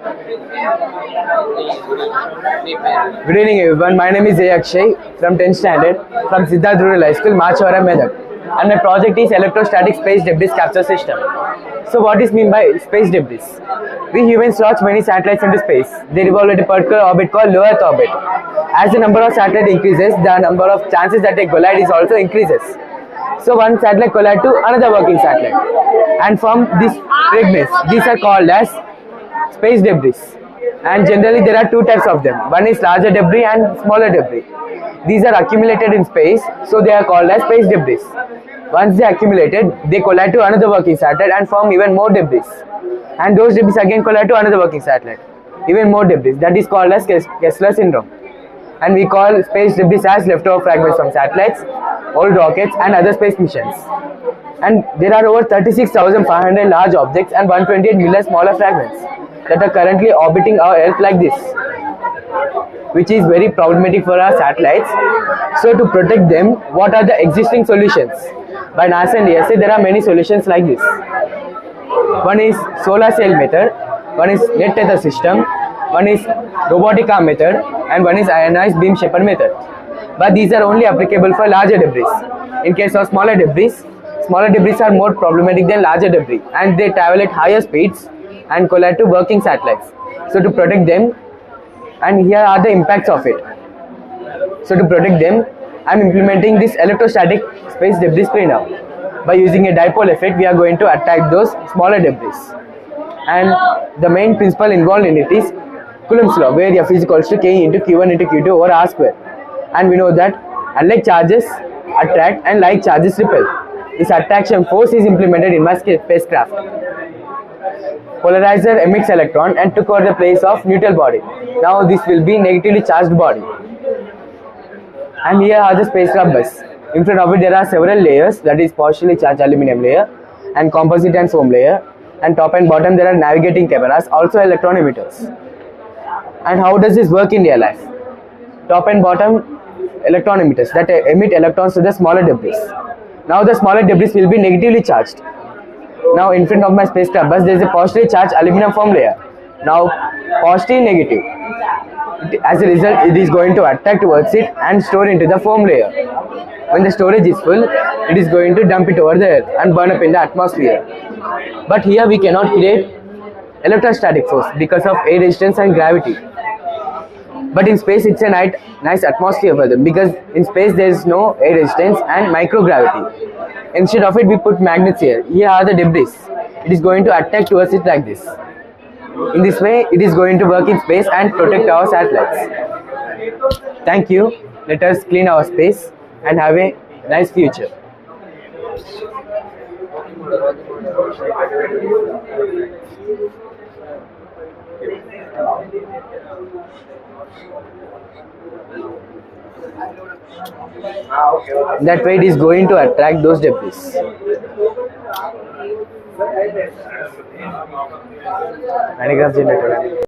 Good evening everyone, my name is Akshay from 10th standard from Siddharth Rural High School, Machavaram, Medak. And my project is electrostatic space debris capture system. So what is meant by space debris? We humans launch many satellites into space. They revolve at a particular orbit called low Earth orbit. As the number of satellites increases, the number of chances that they collide is also increases. So one satellite collide to another working satellite and form these fragments. These are called as space debris. And generally there are two types of them. One is larger debris and smaller debris. These are accumulated in space, so they are called as space debris. Once they accumulated, they collide to another working satellite and form even more debris. And those debris again collide to another working satellite. Even more debris. That is called as Kessler syndrome. And we call space debris as leftover fragments from satellites, old rockets and other space missions. And there are over 36,500 large objects and 128 million smaller fragments that are currently orbiting our Earth like this, which is very problematic for our satellites. So to protect them, what are the existing solutions? By NASA and ESA, there are many solutions like this. One is solar cell method, one is net tether system, one is robotic arm method, and one is ionized beam shepherd method. But these are only applicable for larger debris. In case of smaller debris are more problematic than larger debris, and they travel at higher speeds and collide to working satellites. So to protect them, and here are the impacts of it. So to protect them, I am implementing this electrostatic space debris spray now. By using a dipole effect, we are going to attack those smaller debris. And the main principle involved in it is Coulomb's law, where F is equals to K into Q1 into Q2 over R square. And we know that unlike charges attract and like charges repel. This attraction force is implemented in my spacecraft. Polarizer emits electron and took over the place of neutral body. Now this will be negatively charged body. And here are the spacecraft bus. In front of it there are several layers, that is partially charged aluminum layer and composite and foam layer. And top and bottom there are navigating cameras, also electron emitters. And how does this work in real life? Top and bottom electron emitters that emit electrons to the smaller debris. Now the smaller debris will be negatively charged. Now in front of my spacecraft bus there is a positively charged aluminum foam layer. Now positive, negative. As a result, it is going to attack towards it and store into the foam layer. When the storage is full, it is going to dump it over the earth and burn up in the atmosphere. But here we cannot create electrostatic force because of air resistance and gravity. But in space it's a nice atmosphere for them, because in space there is no air resistance and microgravity. Instead of it we put magnets here. Here are the debris. It is going to attack towards it like this. In this way it is going to work in space and protect our satellites. Thank you. Let us clean our space and have a nice future. That way it is going to attract those debris. Anagraph generator.